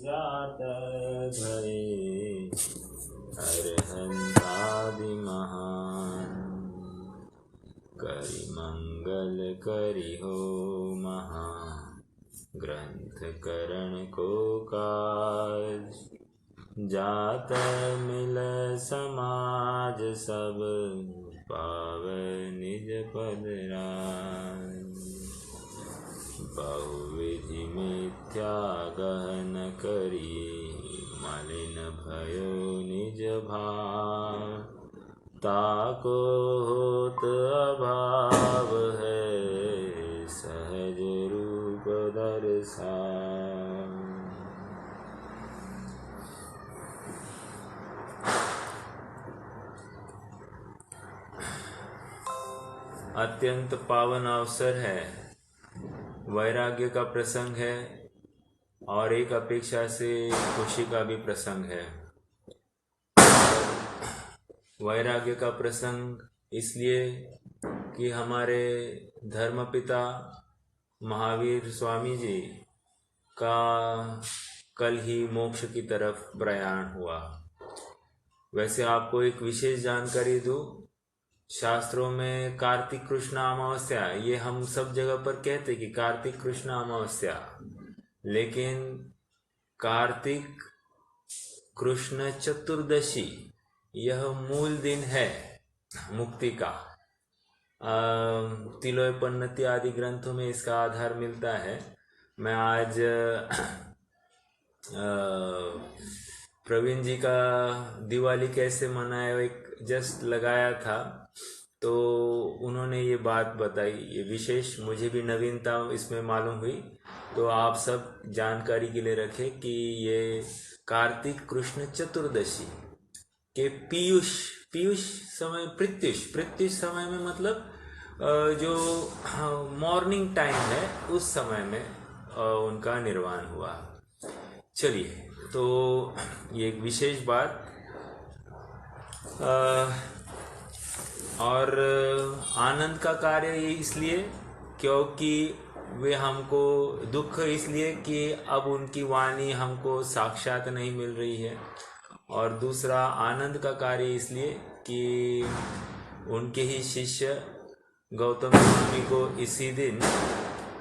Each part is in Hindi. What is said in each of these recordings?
जात भये अरहंतादि महान। करि मंगल करि हो महा ग्रंथ करण को काज। जात मिल समाज सब पावै निज पद राज। बहुविधि मिथ्या गहन करी मलिन भयो निज भाव। ताको होत अभाव है सहज रूप दर्शाव। अत्यंत पावन अवसर है, वैराग्य का प्रसंग है और एक अपेक्षा से खुशी का भी प्रसंग है। वैराग्य का प्रसंग इसलिए कि हमारे धर्मपिता महावीर स्वामी जी का कल ही मोक्ष की तरफ प्रयाण हुआ। वैसे आपको एक विशेष जानकारी दूं, शास्त्रों में कार्तिक कृष्ण अमावस्या, ये हम सब जगह पर कहते कि कार्तिक कृष्ण अमावस्या, लेकिन कार्तिक कृष्ण चतुर्दशी यह मूल दिन है मुक्ति का। तिलोपन्नति आदि ग्रंथों में इसका आधार मिलता है। मैं आज प्रवीण जी का दिवाली कैसे मनाया एक जस्ट लगाया था, तो उन्होंने ये बात बताई, ये विशेष मुझे भी नवीनता इसमें मालूम हुई, तो आप सब जानकारी के लिए रखें कि ये कार्तिक कृष्ण चतुर्दशी के पीयूष समय, प्रत्युष समय में, मतलब जो मॉर्निंग टाइम है उस समय में उनका निर्वाण हुआ। चलिए, तो ये एक विशेष बात। और आनंद का कार्य ये इसलिए क्योंकि वे हमको, दुख इसलिए कि अब उनकी वाणी हमको साक्षात नहीं मिल रही है, और दूसरा आनंद का कार्य इसलिए कि उनके ही शिष्य गौतम स्वामी को इसी दिन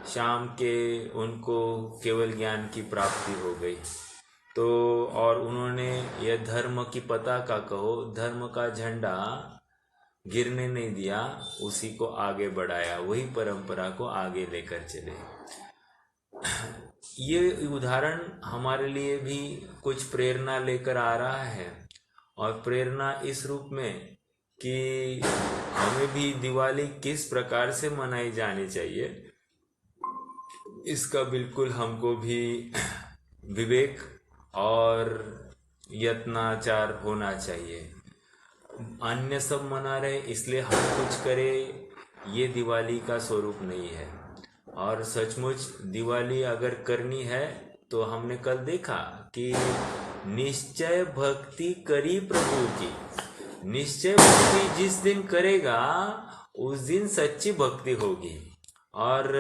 शाम के उनको केवल ज्ञान की प्राप्ति हो गई। तो और उन्होंने यह धर्म की पताका कहो, धर्म का झंडा गिरने नहीं दिया, उसी को आगे बढ़ाया, वही परंपरा को आगे लेकर चले। ये उदाहरण हमारे लिए भी कुछ प्रेरणा लेकर आ रहा है, और प्रेरणा इस रूप में कि हमें भी दिवाली किस प्रकार से मनाई जानी चाहिए, इसका बिल्कुल हमको भी विवेक और यत्नाचार होना चाहिए। अन्य सब मना रहे इसलिए हम कुछ करें, ये दिवाली का स्वरूप नहीं है। और सचमुच दिवाली अगर करनी है तो हमने कल देखा कि निश्चय भक्ति करी प्रभु की। निश्चय भक्ति जिस दिन करेगा उस दिन सच्ची भक्ति होगी। और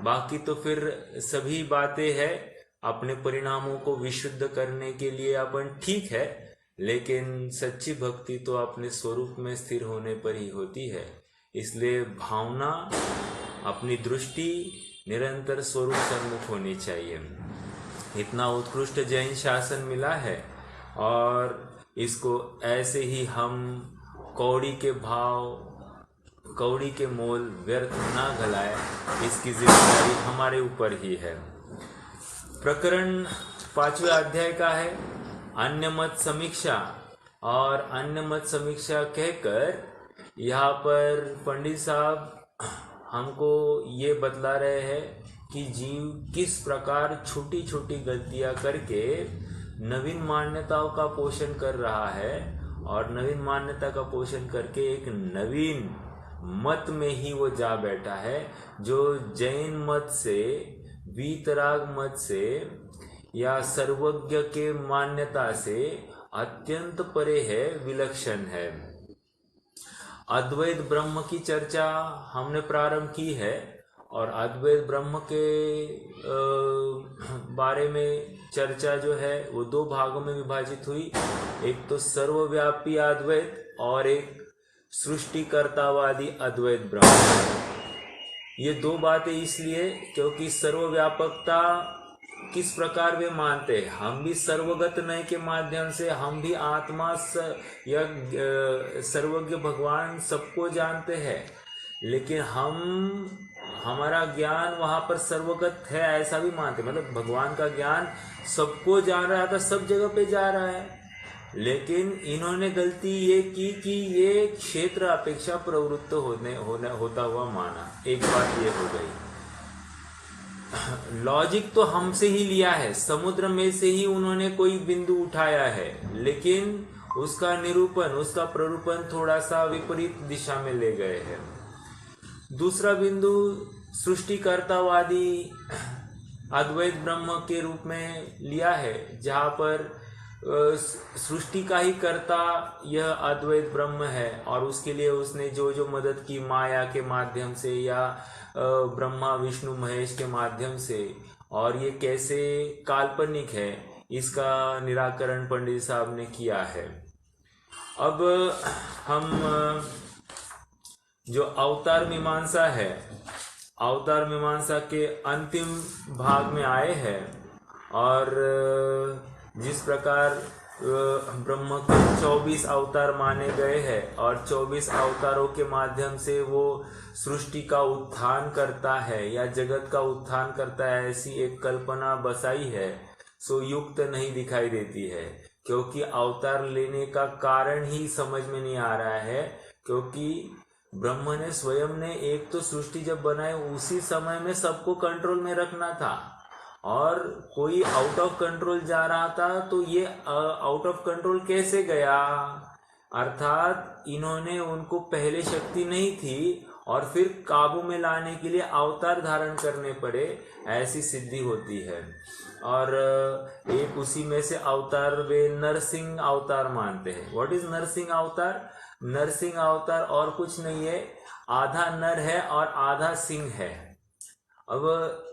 बाकी तो फिर सभी बातें हैं अपने परिणामों को विशुद्ध करने के लिए अपन ठीक है, लेकिन सच्ची भक्ति तो अपने स्वरूप में स्थिर होने पर ही होती है। इसलिए भावना, अपनी दृष्टि निरंतर स्वरूप सन्मुख होनी चाहिए। इतना उत्कृष्ट जैन शासन मिला है, और इसको ऐसे ही हम कौड़ी के भाव, कौड़ी के मोल व्यर्थ ना गलाए, इसकी जिम्मेदारी हमारे ऊपर ही है। प्रकरण 5वें अध्याय का है अन्य मत समीक्षा। और अन्य मत समीक्षा कहकर यहाँ पर पंडित साहब हमको ये बतला रहे हैं कि जीव किस प्रकार छोटी छोटी गलतियां करके नवीन मान्यताओं का पोषण कर रहा है, और नवीन मान्यता का पोषण करके एक नवीन मत में ही वो जा बैठा है, जो जैन मत से, वीतराग मत से या सर्वज्ञ के मान्यता से अत्यंत परे है, विलक्षण है। अद्वैत ब्रह्म की चर्चा हमने प्रारंभ की है, और अद्वैत ब्रह्म के बारे में चर्चा जो है वो दो भागों में विभाजित हुई। एक तो सर्वव्यापी अद्वैत और एक सृष्टिकर्तावादी अद्वैत ब्रह्म। ये दो बातें इसलिए क्योंकि सर्वव्यापकता किस प्रकार वे मानते हैं। हम भी सर्वगत नय के माध्यम से हम भी आत्मा या सर्वज्ञ भगवान सबको जानते हैं, लेकिन हमारा ज्ञान वहां पर सर्वगत है ऐसा भी मानते, मतलब भगवान का ज्ञान सबको जान रहा था, सब जगह पे जा रहा है। लेकिन इन्होंने गलती ये की कि ये क्षेत्र अपेक्षा प्रवृत्त होता हुआ माना। एक बात ये हो गई। लॉजिक तो हमसे ही लिया है, समुद्र में से ही उन्होंने कोई बिंदु उठाया है, लेकिन उसका निरूपण, उसका प्ररूपण थोड़ा सा विपरीत दिशा में ले गए हैं। दूसरा बिंदु सृष्टिकर्तावादी अद्वैत ब्रह्म के रूप में लिया है, जहां पर सृष्टि का ही कर्ता यह अद्वैत ब्रह्म है और उसके लिए उसने जो जो मदद की माया के माध्यम से या ब्रह्मा विष्णु महेश के माध्यम से, और ये कैसे काल्पनिक है इसका निराकरण पंडित साहब ने किया है। अब हम जो अवतार मीमांसा है, अवतार मीमांसा के अंतिम भाग में आए हैं और जिस प्रकार ब्रह्म के 24 अवतार माने गए हैं और 24 अवतारों के माध्यम से वो सृष्टि का उत्थान करता है या जगत का उत्थान करता है, ऐसी एक कल्पना बसाई है, सो युक्त नहीं दिखाई देती है। क्योंकि अवतार लेने का कारण ही समझ में नहीं आ रहा है, क्योंकि ब्रह्म ने स्वयं ने एक तो सृष्टि जब बनाई उसी समय में सबको कंट्रोल में रखना था, और कोई आउट ऑफ कंट्रोल जा रहा था तो ये आउट ऑफ कंट्रोल कैसे गया। अर्थात इन्होंने, उनको पहले शक्ति नहीं थी और फिर काबू में लाने के लिए अवतार धारण करने पड़े, ऐसी सिद्धि होती है। और एक उसी में से अवतार वे नरसिंह अवतार मानते हैं। व्हाट इज नरसिंह अवतार? नरसिंह अवतार और कुछ नहीं है, आधा नर है और आधा सिंह है। अब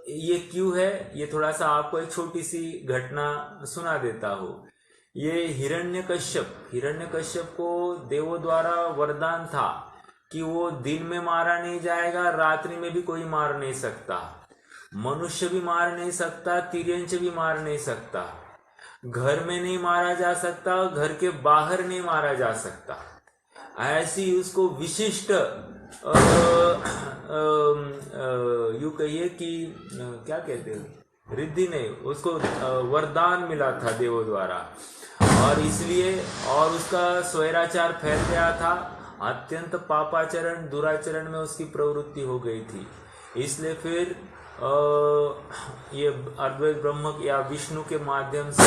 ये क्यों है, ये थोड़ा सा आपको एक छोटी सी घटना सुना देता हूँ। ये हिरण्यकश्यप को देवों द्वारा वरदान था कि वो दिन में मारा नहीं जाएगा, रात्रि में भी कोई मार नहीं सकता, मनुष्य भी मार नहीं सकता, तिर्यंच भी मार नहीं सकता, घर में नहीं मारा जा सकता, घर के बाहर नहीं मारा जा सकता। ऐसी उसको विशिष्ट यू कहिए कि क्या कहते हैं, रिद्धि नहीं, उसको वरदान मिला था देवों द्वारा, और इसलिए और उसका स्वैराचार फैल गया था, अत्यंत पापाचरण दुराचरण में उसकी प्रवृत्ति हो गई थी। इसलिए फिर ये अद्वैत ब्रह्म या विष्णु के माध्यम से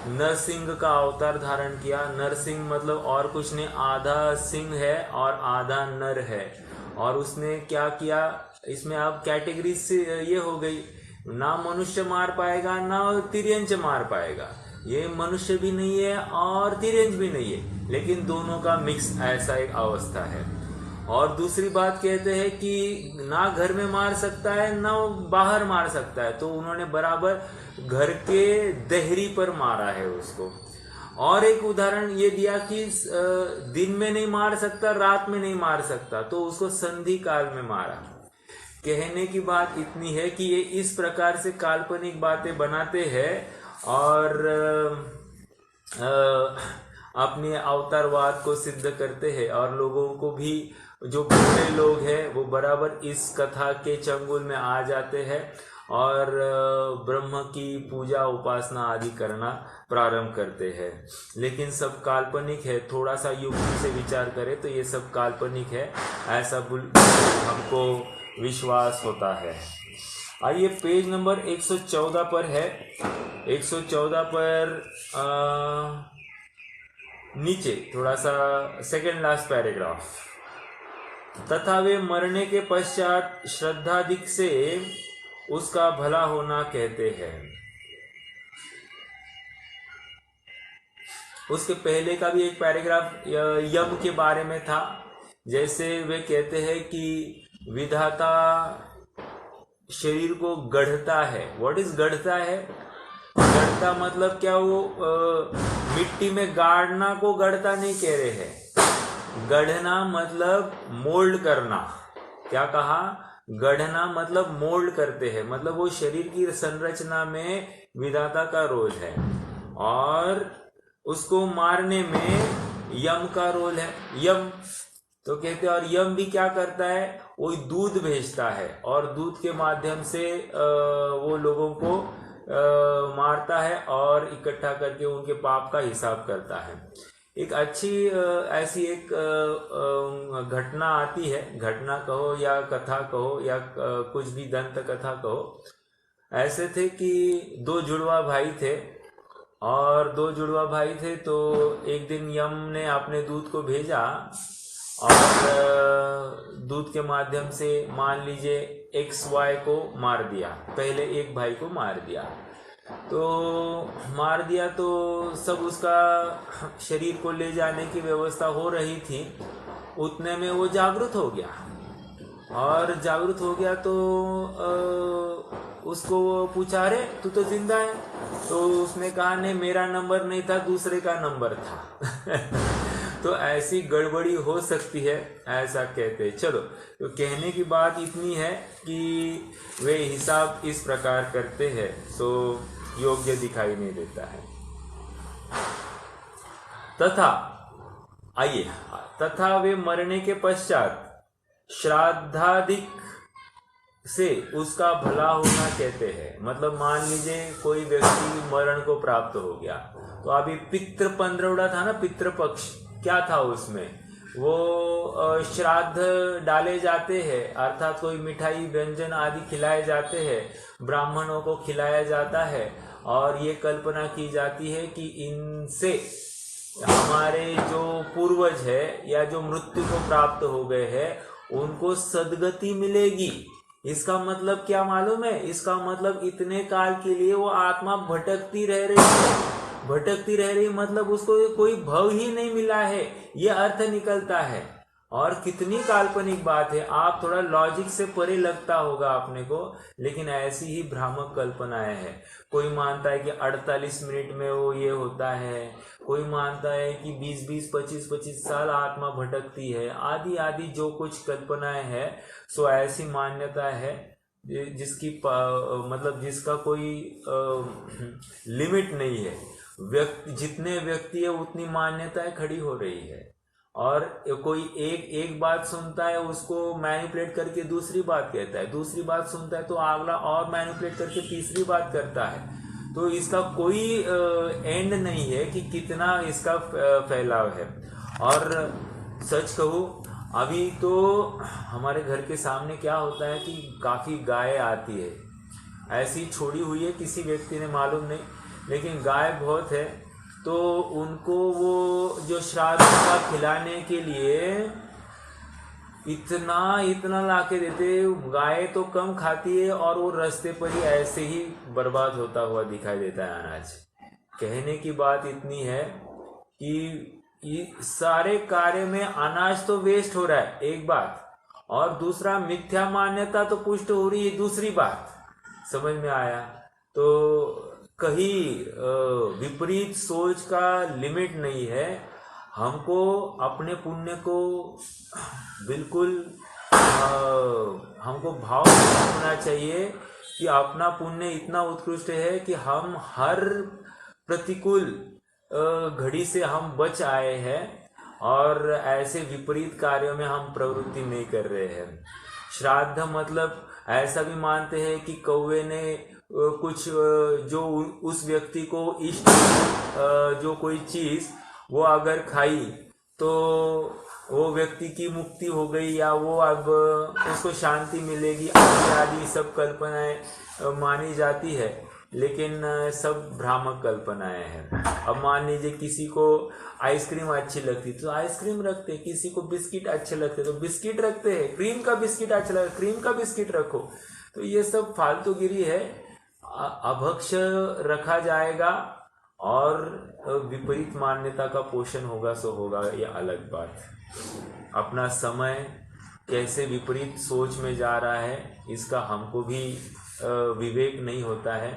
नरसिंह का अवतार धारण किया। नरसिंह मतलब और कुछ नहीं, आधा सिंह है और आधा नर है। और उसने क्या किया, इसमें अब कैटेगरी से ये हो गई, ना मनुष्य मार पाएगा ना तिर्यंच मार पाएगा, ये मनुष्य भी नहीं है और तिर्यंच भी नहीं है, लेकिन दोनों का मिक्स ऐसा एक अवस्था है। और दूसरी बात कहते हैं कि ना घर में मार सकता है ना बाहर मार सकता है, तो उन्होंने बराबर घर के देहरी पर मारा है उसको। और एक उदाहरण ये दिया कि दिन में नहीं मार सकता, रात में नहीं मार सकता, तो उसको संधि काल में मारा। कहने की बात इतनी है कि ये इस प्रकार से काल्पनिक बातें बनाते हैं और अपने अवतारवाद को सिद्ध करते हैं, और लोगों को भी, जो बूढ़े लोग हैं वो बराबर इस कथा के चंगुल में आ जाते हैं और ब्रह्म की पूजा उपासना आदि करना प्रारंभ करते हैं। लेकिन सब काल्पनिक है, थोड़ा सा युक्ति से विचार करें तो ये सब काल्पनिक है, ऐसा हमको विश्वास होता है। आइए पेज नंबर 114 पर है। 114 पर नीचे थोड़ा सा सेकेंड लास्ट पैराग्राफ। तथा वे मरने के पश्चात श्रद्धाधिक से उसका भला होना कहते हैं। उसके पहले का भी एक पैराग्राफ यम के बारे में था। जैसे वे कहते हैं कि विधाता शरीर को गढ़ता है। व्हाट इज गढ़ता है? गढ़ता मतलब क्या? वो मिट्टी में गाड़ना को गढ़ता नहीं कह रहे हैं। गढ़ना मतलब मोल्ड करना। क्या कहा? गढ़ना मतलब मोल्ड करते हैं, मतलब वो शरीर की संरचना में विधाता का रोल है, और उसको मारने में यम का रोल है। यम तो कहते हैं, और यम भी क्या करता है? वो दूध भेजता है, और दूध के माध्यम से वो लोगों को मारता है और इकट्ठा करके उनके पाप का हिसाब करता है। एक अच्छी ऐसी एक घटना आती है, घटना कहो या कथा कहो या कुछ भी दंत कथा कहो। ऐसे थे कि दो जुड़वा भाई थे, और दो जुड़वा भाई थे, तो एक दिन यम ने अपने दूध को भेजा, और दूध के माध्यम से मान लीजिए XY को मार दिया। पहले एक भाई को मार दिया, तो मार दिया तो सब उसका शरीर को ले जाने की व्यवस्था हो रही थी। उतने में वो जागृत हो गया, और जागृत हो गया तो उसको पूछा, अरे तू तो जिंदा है? तो उसने कहा, नहीं मेरा नंबर नहीं था, दूसरे का नंबर था। तो ऐसी गड़बड़ी हो सकती है, ऐसा कहते हैं। चलो, तो कहने की बात इतनी है कि वे हिसाब इस प्रकार करते हैं, सो योग्य दिखाई नहीं देता है। तथा आइए, तथा वे मरने के पश्चात श्राद्धादिक से उसका भला होना कहते हैं। मतलब मान लीजिए कोई व्यक्ति मरण को प्राप्त हो गया, तो अभी पितृ पंद्रवड़ा था ना, पितृपक्ष, क्या था उसमें? वो श्राद्ध डाले जाते हैं, अर्थात कोई मिठाई व्यंजन आदि खिलाए जाते हैं, ब्राह्मणों को खिलाया जाता है, और ये कल्पना की जाती है कि इनसे हमारे जो पूर्वज है या जो मृत्यु को प्राप्त हो गए हैं उनको सद्गति मिलेगी। इसका मतलब क्या मालूम है? इसका मतलब इतने काल के लिए वो आत्मा भटकती रह रही है। भटकती रह रही मतलब उसको कोई भव ही नहीं मिला है, ये अर्थ निकलता है। और कितनी काल्पनिक बात है, आप थोड़ा लॉजिक से परे लगता होगा अपने को, लेकिन ऐसी ही भ्रामक कल्पनाएं हैं। कोई मानता है कि 48 मिनट में वो ये होता है, कोई मानता है कि 20-20, 25-25 साल आत्मा भटकती है, आदि आदि जो कुछ कल्पनाएं है, सो ऐसी मान्यता है जिसकी मतलब जिसका कोई लिमिट नहीं है। जितने व्यक्ति है उतनी मान्यताएं खड़ी हो रही है, और कोई एक बात सुनता है, उसको मैनिपुलेट करके दूसरी बात कहता है, दूसरी बात सुनता है तो अगला और मैनिपुलेट करके तीसरी बात करता है। तो इसका कोई एंड नहीं है कि कितना इसका फैलाव है। और सच कहूँ, अभी तो हमारे घर के सामने क्या होता है कि काफी गाय आती है, ऐसी छोड़ी हुई है, किसी व्यक्ति ने मालूम नहीं, लेकिन गाय बहुत है। तो उनको वो जो श्राद्ध का खिलाने के लिए इतना लाके देते, गाय तो कम खाती है और वो रास्ते पर ही ऐसे ही बर्बाद होता हुआ दिखाई देता है अनाज। कहने की बात इतनी है कि सारे कार्य में अनाज तो वेस्ट हो रहा है, एक बात, और दूसरा मिथ्या मान्यता तो पुष्ट हो रही है, दूसरी बात। समझ में आया? तो कहीं विपरीत सोच का लिमिट नहीं है। हमको अपने पुण्य को बिल्कुल हमको भाव होना चाहिए कि अपना पुण्य इतना उत्कृष्ट है कि हम हर प्रतिकूल घड़ी से हम बच आए हैं, और ऐसे विपरीत कार्यों में हम प्रवृत्ति नहीं कर रहे हैं। श्राद्ध मतलब ऐसा भी मानते हैं कि कौवे ने कुछ जो उस व्यक्ति को इष्ट जो कोई चीज वो अगर खाई तो वो व्यक्ति की मुक्ति हो गई, या वो अब उसको शांति मिलेगी, आदि सब कल्पनाएं मानी जाती है, लेकिन सब भ्रामक कल्पनाएं हैं। अब मान लीजिए किसी को आइसक्रीम अच्छी लगती तो आइसक्रीम रखते, किसी को बिस्किट अच्छे लगते तो बिस्किट रखते हैं, क्रीम का बिस्किट अच्छा लगता क्रीम का बिस्किट रखो। तो ये सब फालतूगिरी है। अभक्ष रखा जाएगा और विपरीत मान्यता का पोषण होगा, सो होगा, ये अलग बात। अपना समय कैसे विपरीत सोच में जा रहा है, इसका हमको भी विवेक नहीं होता है।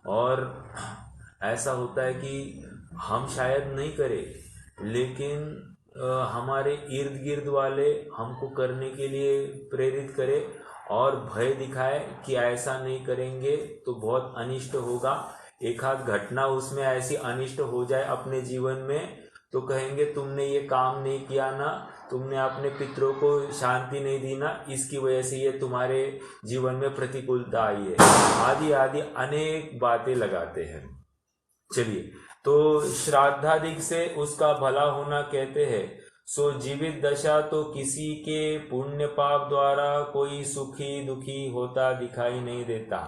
और ऐसा होता है कि हम शायद नहीं करें, लेकिन हमारे इर्द गिर्द वाले हमको करने के लिए प्रेरित करें और भय दिखाए कि ऐसा नहीं करेंगे तो बहुत अनिष्ट होगा। एक आध घटना उसमें ऐसी अनिष्ट हो जाए अपने जीवन में तो कहेंगे तुमने ये काम नहीं किया ना, तुमने अपने पितरों को शांति नहीं दी ना, इसकी वजह से ये तुम्हारे जीवन में प्रतिकूलता आई है, आदि आदि अनेक बातें लगाते हैं। चलिए, तो श्राद्धादिक से उसका भला होना कहते हैं। सो जीवित दशा तो किसी के पुण्य पाप द्वारा कोई सुखी दुखी होता दिखाई नहीं देता।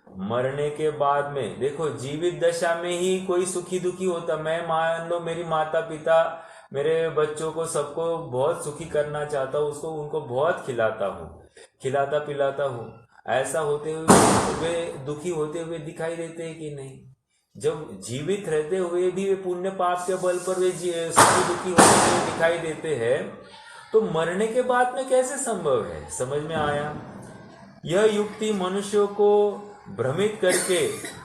मरने के बाद में देखो, जीवित दशा में ही कोई सुखी दुखी होता। मैं मान लो मेरी माता पिता मेरे बच्चों को सबको बहुत सुखी करना चाहता हूँ, उसको उनको बहुत खिलाता हूँ, खिलाता पिलाता हूँ, ऐसा होते हुए वे दुखी होते हुए दिखाई देते हैं कि नहीं? जब जीवित रहते हुए भी वे पुण्य पाप के बल पर वे सुखी दुखी होते हुए दिखाई देते हैं, तो मरने के बाद में कैसे संभव है? समझ में आया? यह युक्ति मनुष्यों को भ्रमित करके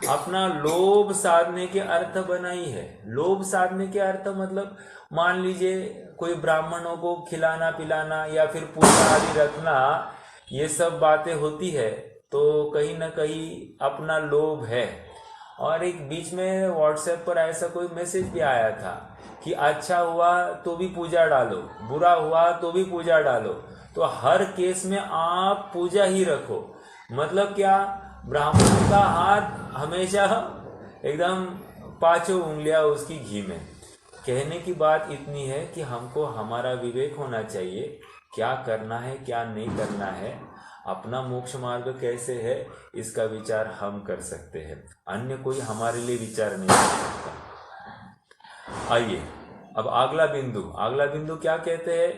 अपना लोभ साधने के अर्थ बनाई है। लोभ साधने के अर्थ मतलब मान लीजिए कोई ब्राह्मणों को खिलाना पिलाना या फिर पूजा आदि रखना, ये सब बातें होती है तो कहीं ना कहीं अपना लोभ है। और एक बीच में व्हाट्सएप पर ऐसा कोई मैसेज भी आया था कि अच्छा हुआ तो भी पूजा डालो, बुरा हुआ तो भी पूजा डालो, तो हर केस में आप पूजा ही रखो। मतलब क्या? ब्राह्मण का हाथ हमेशा एकदम 5 उंगलियां उसकी घी में। कहने की बात इतनी है कि हमको हमारा विवेक होना चाहिए, क्या करना है क्या नहीं करना है, अपना मोक्ष मार्ग कैसे है, इसका विचार हम कर सकते हैं, अन्य कोई हमारे लिए विचार नहीं कर सकता। आइए अब अगला बिंदु क्या कहते हैं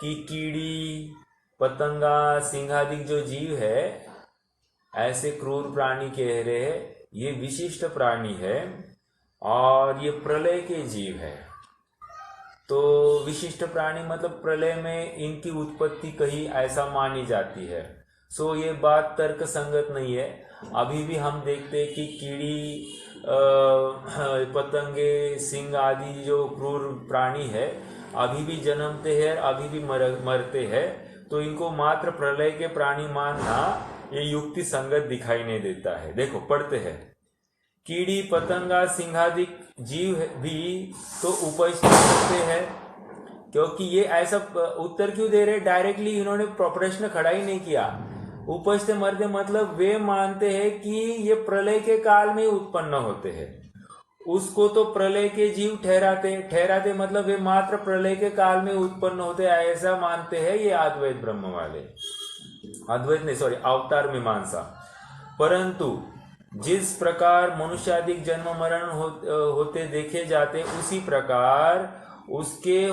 कि कीड़ी पतंगा सिंहादिक जो जीव है, ऐसे क्रूर प्राणी कह रहे हैं, ये विशिष्ट प्राणी है और ये प्रलय के जीव है। तो विशिष्ट प्राणी मतलब प्रलय में इनकी उत्पत्ति कहीं ऐसा मानी जाती है। सो ये बात तर्क संगत नहीं है। अभी भी हम देखते हैं कि कीड़ी पतंगे सिंह आदि जो क्रूर प्राणी है अभी भी जन्मते हैं, अभी भी मरते हैं, तो इनको मात्र प्रलय के प्राणी मानना ये युक्ति संगत दिखाई नहीं देता है। देखो पढ़ते हैं, कीड़ी पतंगा सिंहादिक जीव भी तो उपस्थित होते हैं। क्योंकि ये ऐसा उत्तर क्यों दे रहे? डायरेक्टली इन्होंने प्रश्न खड़ा ही नहीं किया। उपस्थित मरते मतलब वे मानते हैं कि ये प्रलय के काल में उत्पन्न होते हैं, उसको तो प्रलय के जीव ठहराते मतलब वे मात्र प्रलय के काल में उत्पन्न होते, ऐसा मानते हैं ये अद्वैत ब्रह्म वाले। अद्वैत नहीं, सॉरी, अवतार मीमांसा। परंतु जिस प्रकार मनुष्यादिक जन्म मरण होते देखे जाते, उसी प्रकार उसके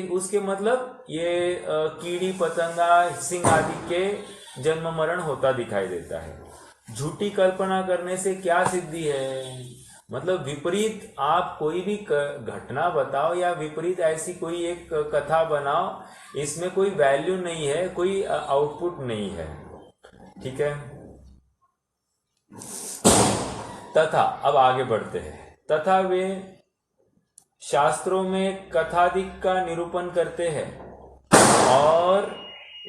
उसके मतलब ये कीड़ी पतंगा सिंह आदि के जन्म मरण होता दिखाई देता है। झूठी कल्पना करने से क्या सिद्धि है? मतलब विपरीत आप कोई भी घटना बताओ या विपरीत ऐसी कोई एक कथा बनाओ, इसमें कोई वैल्यू नहीं है, कोई आउटपुट नहीं है। ठीक है। तथा अब आगे बढ़ते हैं। तथा वे शास्त्रों में कथादिक का निरूपण करते हैं और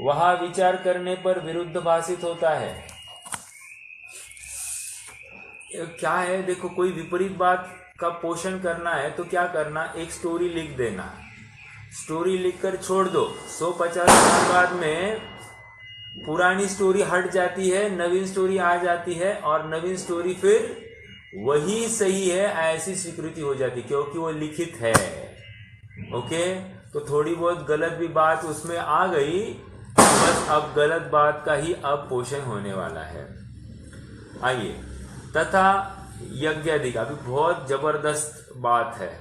वहां विचार करने पर विरुद्ध भाषित होता है। क्या है? देखो, कोई विपरीत बात का पोषण करना है तो क्या करना? एक स्टोरी लिख देना, स्टोरी लिखकर छोड़ दो, 150 साल बाद में पुरानी स्टोरी हट जाती है, नवीन स्टोरी आ जाती है और नवीन स्टोरी फिर वही सही है ऐसी स्वीकृति हो जाती, क्योंकि वो लिखित है। ओके, तो थोड़ी बहुत गलत भी बात उसमें आ गई, बस अब गलत बात का ही अब पोषण होने वाला है। आइए, तथा यज्ञादिक, अभी बहुत जबरदस्त बात है।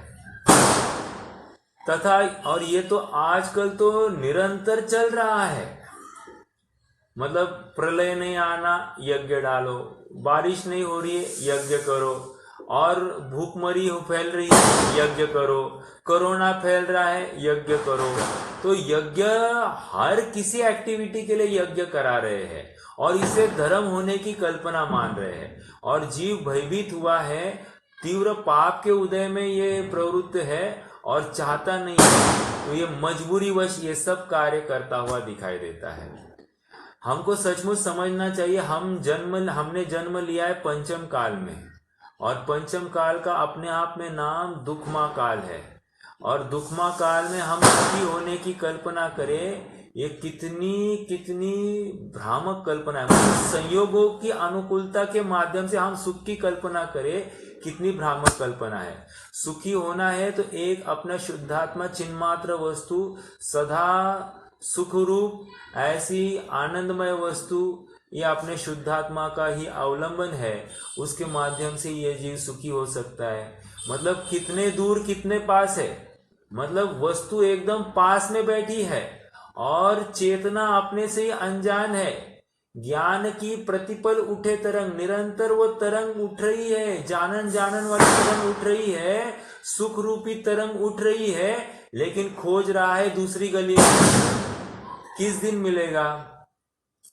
तथा, और ये तो आजकल तो निरंतर चल रहा है। मतलब प्रलय नहीं आना, यज्ञ डालो, बारिश नहीं हो रही है, यज्ञ करो, और भूखमरी फैल रही है, यज्ञ करो। कोरोना फैल रहा है, यज्ञ करो। तो यज्ञ हर किसी एक्टिविटी के लिए यज्ञ करा रहे हैं और इसे धर्म होने की कल्पना मान रहे हैं। और जीव भयभीत हुआ है, तीव्र पाप के उदय में ये प्रवृत्त है और चाहता नहीं है, तो ये मजबूरीवश ये सब कार्य करता हुआ दिखाई देता है। हमको सचमुच समझना चाहिए, हमने जन्म लिया है पंचम काल में, और पंचम काल का अपने आप में नाम दुखमा काल है। और दुखमा काल में हम सुखी होने की कल्पना करें, ये कितनी कितनी भ्रामक कल्पना है। मतलब संयोगों की अनुकूलता के माध्यम से हम सुख की कल्पना करें, कितनी भ्रामक कल्पना है। सुखी होना है तो एक अपना शुद्धात्मा चिन्मात्र वस्तु, सदा सुख रूप, ऐसी आनंदमय वस्तु, ये अपने शुद्धात्मा का ही अवलंबन है, उसके माध्यम से ये जीव सुखी हो सकता है। मतलब कितने दूर कितने पास है, मतलब वस्तु एकदम पास में बैठी है और चेतना अपने से ही अनजान है। ज्ञान की प्रतिपल उठे तरंग, निरंतर वो तरंग उठ रही है, जानन वाली तरंग उठ रही है, सुख रूपी तरंग उठ रही है, लेकिन खोज रहा है दूसरी गली में किस दिन मिलेगा।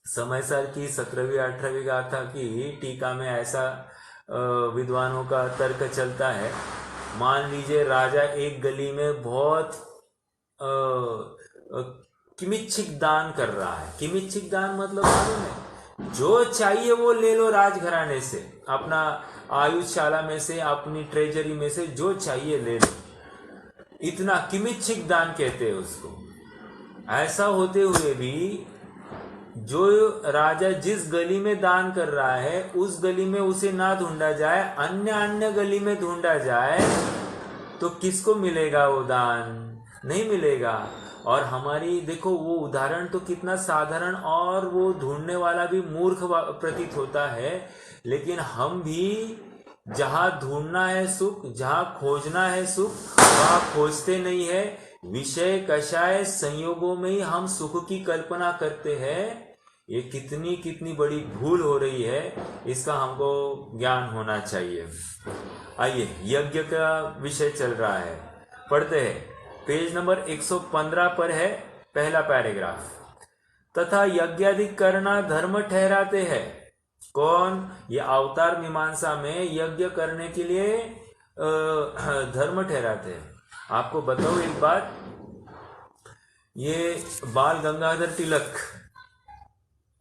समय सर की 17वीं 18वीं गाथा की टीका में ऐसा विद्वानों का तर्क चलता है। मान लीजिए राजा एक गली में बहुत किमिच्छिक दान कर रहा है। किमिच्छिक दान मतलब मालूम है, जो चाहिए वो ले लो राजघराने से, अपना आयुषशाला में से, अपनी ट्रेजरी में से जो चाहिए ले लो। इतना किमिच्छिक दान कहते हैं उसको। ऐसा होते हुए भी जो राजा जिस गली में दान कर रहा है उस गली में उसे ना ढूंढा जाए, अन्य गली में ढूंढा जाए, तो किसको मिलेगा वो दान? नहीं मिलेगा। और हमारी देखो वो उदाहरण तो कितना साधारण, और वो ढूंढने वाला भी मूर्ख प्रतीत होता है। लेकिन हम भी जहां ढूंढना है सुख, जहां खोजना है सुख, वहां खोजते नहीं है। विषय कषाय संयोगों में ही हम सुख की कल्पना करते हैं। ये कितनी कितनी बड़ी भूल हो रही है, इसका हमको ज्ञान होना चाहिए। आइए, यज्ञ का विषय चल रहा है, पढ़ते हैं। पेज नंबर 115 पर है पहला पैराग्राफ। तथा यज्ञादि करना धर्म ठहराते हैं। कौन? ये अवतार मीमांसा में यज्ञ करने के लिए धर्म ठहराते हैं। आपको बताओ एक बात, ये बाल गंगाधर तिलक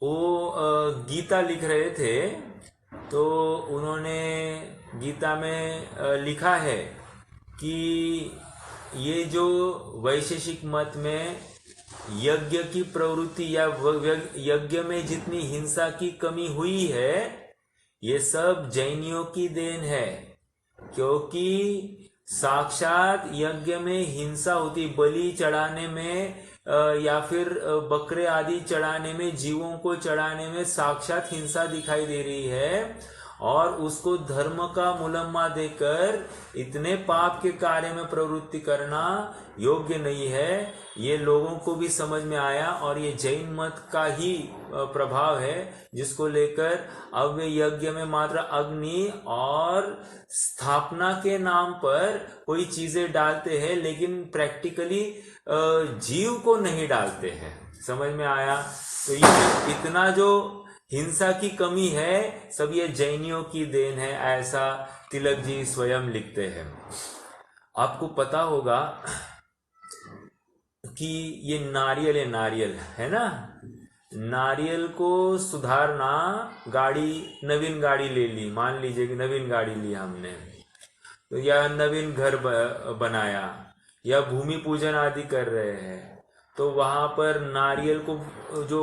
वो गीता लिख रहे थे, तो उन्होंने गीता में लिखा है कि ये जो वैशेषिक मत में यज्ञ की प्रवृत्ति या यज्ञ में जितनी हिंसा की कमी हुई है, ये सब जैनियों की देन है। क्योंकि साक्षात यज्ञ में हिंसा होती, बलि चढ़ाने में या फिर बकरे आदि चढ़ाने में, जीवों को चढ़ाने में साक्षात हिंसा दिखाई दे रही है। और उसको धर्म का मुलम्मा देकर इतने पाप के कार्य में प्रवृत्ति करना योग्य नहीं है। ये लोगों को भी समझ में आया, और ये जैन मत का ही प्रभाव है, जिसको लेकर अब वे यज्ञ में मात्र अग्नि और स्थापना के नाम पर कोई चीजें डालते हैं, लेकिन प्रैक्टिकली जीव को नहीं डालते हैं। समझ में आया? तो ये इतना जो हिंसा की कमी है, सब ये जैनियों की देन है, ऐसा तिलक जी स्वयं लिखते हैं। आपको पता होगा कि ये नारियल है ना, नारियल को सुधारना, नवीन गाड़ी ले ली, मान लीजिए कि नवीन गाड़ी ली हमने, तो या नवीन घर बनाया या भूमि पूजन आदि कर रहे हैं, तो वहां पर नारियल को जो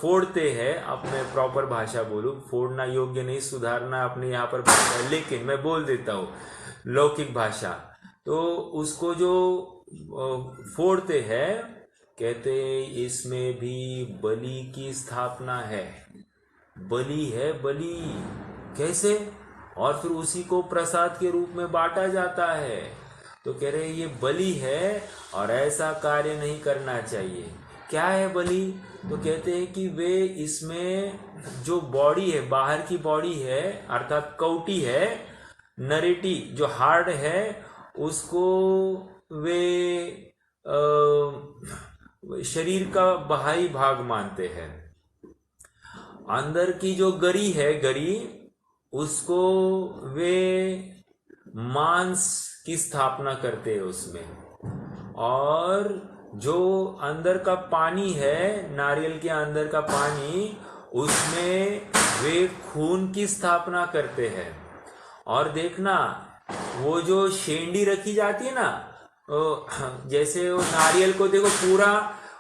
फोड़ते हैं, अपने प्रॉपर भाषा बोलूं, फोड़ना योग्य नहीं, सुधारना अपने यहाँ पर भाषा है, लेकिन मैं बोल देता हूँ लौकिक भाषा, तो उसको जो फोड़ते हैं, कहते इसमें भी बलि की स्थापना है। बलि है, बलि कैसे? और फिर उसी को प्रसाद के रूप में बांटा जाता है। तो कह रहे ये बलि है और ऐसा कार्य नहीं करना चाहिए। क्या है बलि? तो कहते हैं कि वे इसमें जो बॉडी है, बाहर की बॉडी है, अर्थात कौटी है, नरेटी जो हार्ड है उसको वे शरीर का बाहरी भाग मानते हैं। अंदर की जो गरी है, गरी, उसको वे मांस की स्थापना करते हैं उसमें। और जो अंदर का पानी है, नारियल के अंदर का पानी, उसमें वे खून की स्थापना करते हैं। और देखना, वो जो शेंडी रखी जाती है ना, जैसे वो नारियल को देखो पूरा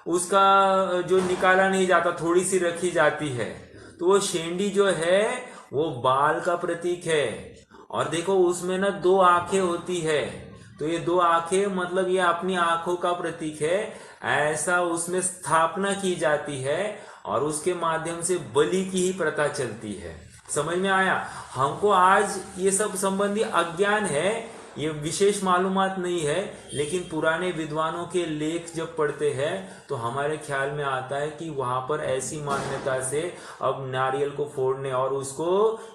उसका जो निकाला नहीं जाता, थोड़ी सी रखी जाती है, तो वो शेंडी जो है वो बाल का प्रतीक है। और देखो उसमें ना 2 आंखें होती है, तो ये 2 आंखें मतलब ये अपनी आंखों का प्रतीक है। ऐसा उसमें स्थापना की जाती है और उसके माध्यम से बलि की ही प्रथा चलती है। समझ में आया? हमको आज ये सब संबंधी अज्ञान है, ये विशेष मालूमात नहीं है, लेकिन पुराने विद्वानों के लेख जब पढ़ते हैं तो हमारे ख्याल में आता है कि वहां पर ऐसी मान्यता से अब नारियल को फोड़ने और उसको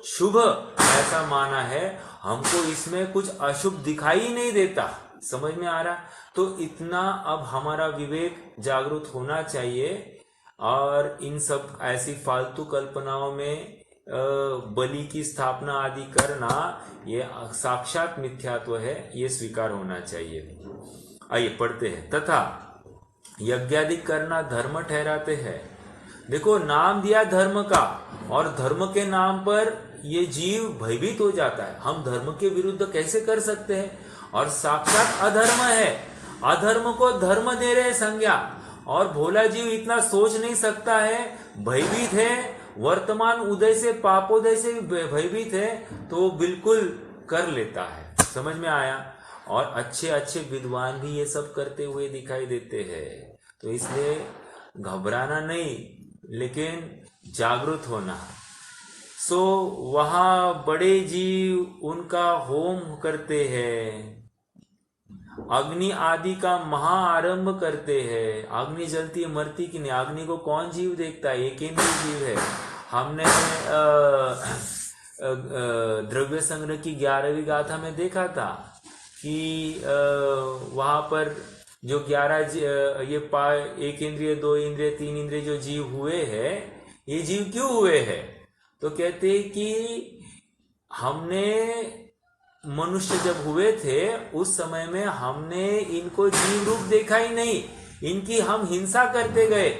शुभ ऐसा माना है। हमको इसमें कुछ अशुभ दिखाई ही नहीं देता। समझ में आ रहा? तो इतना अब हमारा विवेक जागरूक होना चाहिए और इन सब ऐसी फालतू कल्पनाओं में बलि की स्थापना आदि करना ये साक्षात मिथ्यात्व है, ये स्वीकार होना चाहिए। आइए पढ़ते हैं। तथा यज्ञादि करना धर्म ठहराते हैं। देखो, नाम दिया धर्म का, और धर्म के नाम पर ये जीव भयभीत हो जाता है। हम धर्म के विरुद्ध कैसे कर सकते हैं? और साक्षात अधर्म है, अधर्म को धर्म दे रहे संज्ञा। और भोला जीव इतना सोच नहीं सकता है, भयभीत है, वर्तमान उदय से पापोदय से भयभीत है, तो बिल्कुल कर लेता है। समझ में आया? और अच्छे अच्छे विद्वान भी ये सब करते हुए दिखाई देते हैं। तो इसलिए घबराना नहीं, लेकिन जागरूक होना। सो वहां बड़े जीव उनका होम करते हैं, अग्नि आदि का महाआरंभ करते हैं। अग्नि जलती है, मरती कि नहीं? अग्नि को कौन जीव देखता है? एक इंद्रिय जीव है। हमने द्रव्य संग्रह की 11वीं गाथा में देखा था कि वहां पर जो 11 ये एक इंद्रिय, 2 इंद्रिय, 3 इंद्रिय जो जीव हुए हैं, ये जीव क्यों हुए हैं? तो कहते हैं कि हमने मनुष्य जब हुए थे उस समय में हमने इनको जीव रूप देखा ही नहीं, इनकी हम हिंसा करते गए,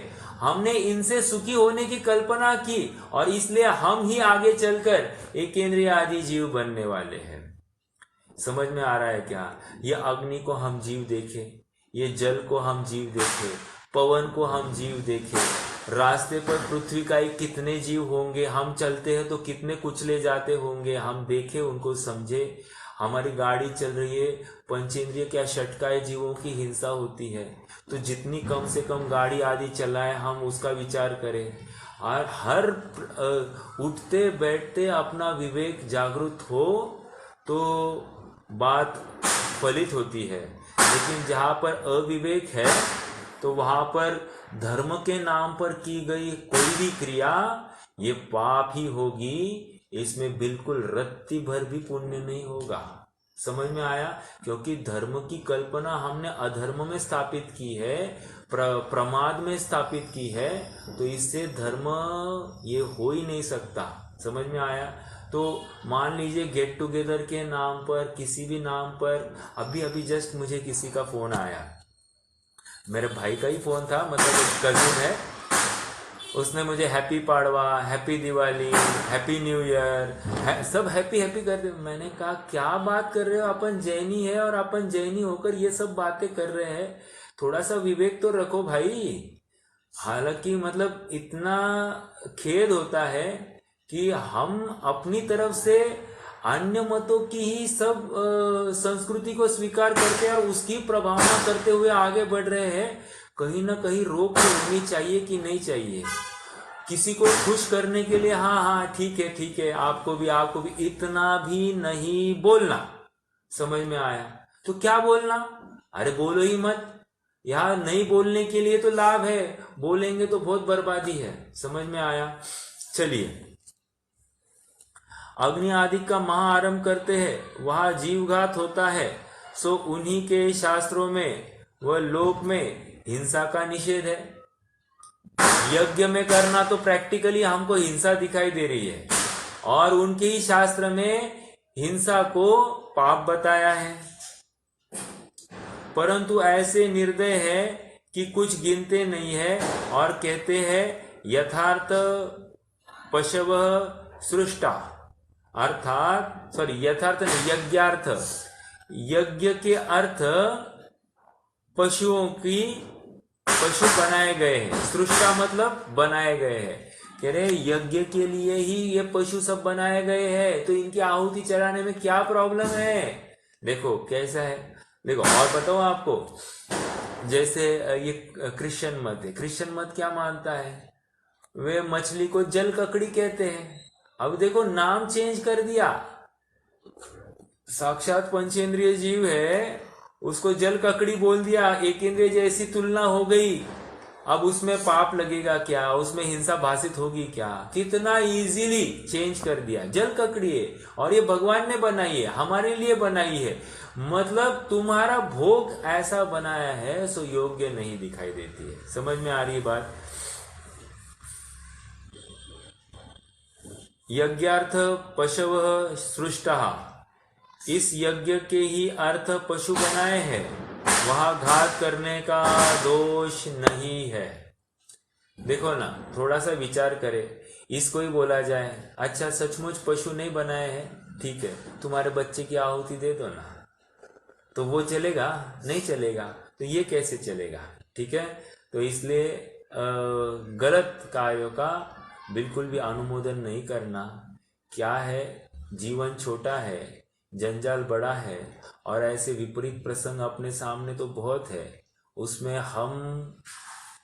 हमने इनसे सुखी होने की कल्पना की, और इसलिए हम ही आगे चलकर एक इंद्रिय आदि जीव बनने वाले हैं। समझ में आ रहा है क्या? ये अग्नि को हम जीव देखे, ये जल को हम जीव देखे, पवन को हम जीव देखे, रास्ते पर पृथ्वी का कितने जीव होंगे, हम चलते हैं तो कितने कुचले जाते होंगे, हम देखे, उनको समझे। हमारी गाड़ी चल रही है, पंचेंद्रिय क्या षटकाय जीवों की हिंसा होती है, तो जितनी कम से कम गाड़ी आदि चलाएं, हम उसका विचार करें। और हर उठते बैठते अपना विवेक जागरूक हो तो बात फलित होती है। लेकिन जहाँ पर अविवेक है तो वहां पर धर्म के नाम पर की गई कोई भी क्रिया ये पाप ही होगी, इसमें बिल्कुल रत्ती भर भी पुण्य नहीं होगा। समझ में आया? क्योंकि धर्म की कल्पना हमने अधर्म में स्थापित की है, प्रमाद में स्थापित की है, तो इससे धर्म ये हो ही नहीं सकता। समझ में आया? तो मान लीजिए गेट टुगेदर के नाम पर, किसी भी नाम पर, अभी अभी जस्ट मुझे किसी का फोन आया, मेरे भाई का ही फोन था, मतलब एक कजिन है, उसने मुझे happy Padwa, happy Diwali, happy new year, सब हैप्पी हैप्पी कर दे। मैंने कहा क्या बात कर रहे हो, अपन जैनी है और अपन जैनी होकर ये सब बातें कर रहे हैं, थोड़ा सा विवेक तो रखो भाई। हालांकि मतलब इतना खेद होता है कि हम अपनी तरफ से अन्य मतों की ही सब संस्कृति को स्वीकार करते हैं और उसकी प्रभावना करते हुए आगे बढ़ रहे हैं। कहीं ना कहीं रोक तो होनी चाहिए कि नहीं चाहिए? किसी को खुश करने के लिए हाँ हाँ ठीक है, आपको भी इतना भी नहीं बोलना। समझ में आया? तो क्या बोलना? अरे बोलो ही मत। यहाँ नहीं बोलने के लिए तो लाभ है, बोलेंगे तो बहुत बर्बादी है। समझ में आया? चलिए अग्नि आदि का महाआरंभ करते हैं वहां जीवघात होता है, सो उन्हीं के शास्त्रों में व लोक में हिंसा का निषेध है। यज्ञ में करना तो प्रैक्टिकली हमको हिंसा दिखाई दे रही है, और उनके ही शास्त्र में हिंसा को पाप बताया है। परंतु ऐसे निर्दय है कि कुछ गिनते नहीं है और कहते हैं यथार्थ पशव सृष्टा, अर्थात यथार्थ नहीं, यज्ञार्थ, यज्ञ के अर्थ पशुओं की, पशु बनाए गए हैं। सृष्टा मतलब बनाए गए हैं, कह रहे यज्ञ के लिए ही ये पशु सब बनाए गए हैं, तो इनकी आहुति चढ़ाने में क्या प्रॉब्लम है। देखो कैसा है, देखो और बताओ आपको, जैसे ये क्रिश्चियन मत है, क्रिश्चियन मत क्या मानता है, वे मछली को जल ककड़ी कहते हैं। अब देखो नाम चेंज कर दिया, साक्षात पंचेंद्रिय जीव है, उसको जल ककड़ी बोल दिया, एक इंद्रिय जैसी तुलना हो गई। अब उसमें पाप लगेगा क्या, उसमें हिंसा भाषित होगी क्या, कितना इजीली चेंज कर दिया। जल ककड़ी है और ये भगवान ने बनाई है, हमारे लिए बनाई है, मतलब तुम्हारा भोग ऐसा बनाया है सो योग्य नहीं दिखाई देती है। समझ में आ रही है बात। यज्ञार्थ पशव सृष्टा, इस यज्ञ के ही अर्थ पशु बनाए हैं, वहां घात करने का दोष नहीं है। देखो ना, थोड़ा सा विचार करें, इसको ही बोला जाए अच्छा सचमुच पशु नहीं बनाए हैं, ठीक है तुम्हारे बच्चे की आहुति दे दो ना, तो वो चलेगा? नहीं चलेगा। तो ये कैसे चलेगा? ठीक है, तो इसलिए गलत कार्यों का बिल्कुल भी अनुमोदन नहीं करना। क्या है, जीवन छोटा है, जंजाल बड़ा है, और ऐसे विपरीत प्रसंग अपने सामने तो बहुत है, उसमें हम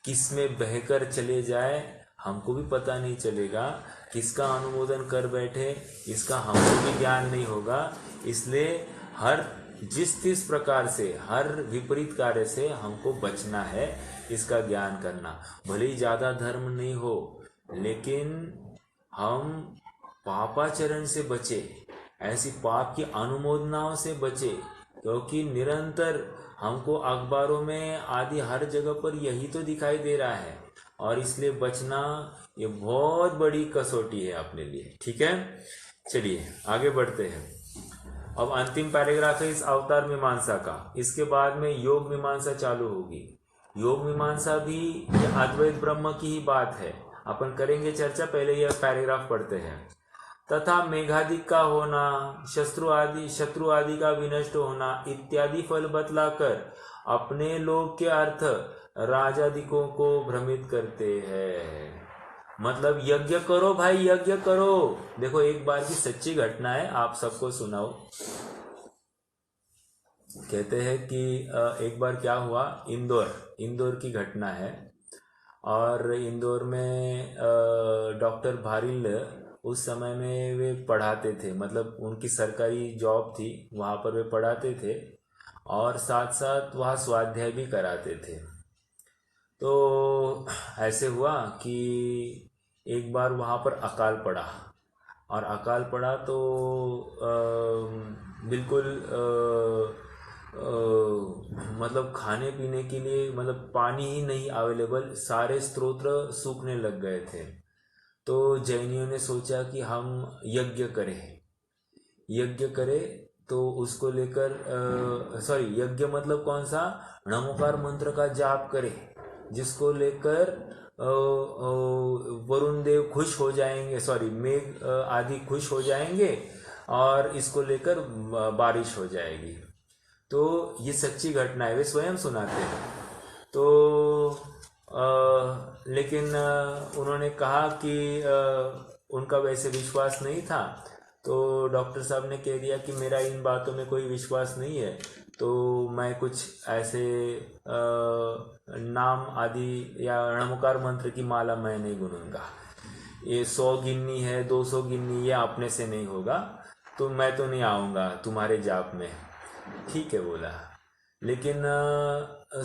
किस में बहकर चले जाए हमको भी पता नहीं चलेगा, किसका अनुमोदन कर बैठे इसका हमको भी ज्ञान नहीं होगा। इसलिए हर जिस प्रकार से, हर विपरीत कार्य से हमको बचना है, इसका ज्ञान करना। भले ही ज्यादा धर्म नहीं हो, लेकिन हम पापाचरण से बचे, ऐसी पाप की अनुमोदनाओं से बचे, क्योंकि निरंतर हमको अखबारों में आदि हर जगह पर यही तो दिखाई दे रहा है, और इसलिए बचना ये बहुत बड़ी कसौटी है अपने लिए। ठीक है, चलिए आगे बढ़ते हैं। अब अंतिम पैराग्राफ है इस अवतार मीमांसा का, इसके बाद में योग मीमांसा चालू होगी। योग मीमांसा भी ये अद्वैत ब्रह्म की ही बात है, अपन करेंगे चर्चा, पहले यह पैराग्राफ पढ़ते हैं। तथा मेघादिक का होना, शत्रु आदि का विनष्ट होना इत्यादि फल बतलाकर अपने लोक के अर्थ राजादिकों को भ्रमित करते हैं। मतलब यज्ञ करो भाई, यज्ञ करो। देखो एक बार की सच्ची घटना है, आप सबको सुनाओ। कहते हैं कि एक बार क्या हुआ, इंदौर की घटना है, और इंदौर में डॉक्टर भारिल उस समय में वे पढ़ाते थे, मतलब उनकी सरकारी जॉब थी, वहाँ पर वे पढ़ाते थे और साथ साथ वहाँ स्वाध्याय भी कराते थे। तो ऐसे हुआ कि एक बार वहाँ पर अकाल पड़ा, और अकाल पड़ा तो बिल्कुल मतलब खाने पीने के लिए मतलब पानी ही नहीं अवेलेबल, सारे स्रोत सूखने लग गए थे। तो जैनियों ने सोचा कि हम यज्ञ करें, तो उसको लेकर यज्ञ मतलब कौन सा, नमोकार मंत्र का जाप करें, जिसको लेकर वरुण देव खुश हो जाएंगे, मेघ आदि खुश हो जाएंगे, और इसको लेकर बारिश हो जाएगी। तो ये सच्ची घटना है, वे स्वयं सुनाते हैं। तो लेकिन उन्होंने कहा कि उनका वैसे विश्वास नहीं था, तो डॉक्टर साहब ने कह दिया कि मेरा इन बातों में कोई विश्वास नहीं है, तो मैं कुछ ऐसे नाम आदि या नमोकार मंत्र की माला मैं नहीं गुनूंगा, ये 100 गिननी है, 200 गिननी, ये अपने से नहीं होगा, तो मैं तो नहीं आऊँगा तुम्हारे जाप में। ठीक है बोला, लेकिन